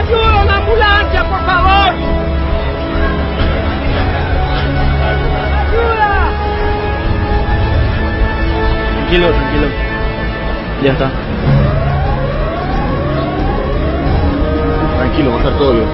¡Ayuda, una ambulancia, por favor! ¡Ayuda! Tranquilo, tranquilo. Ya está. Tranquilo, va a estar todo bien.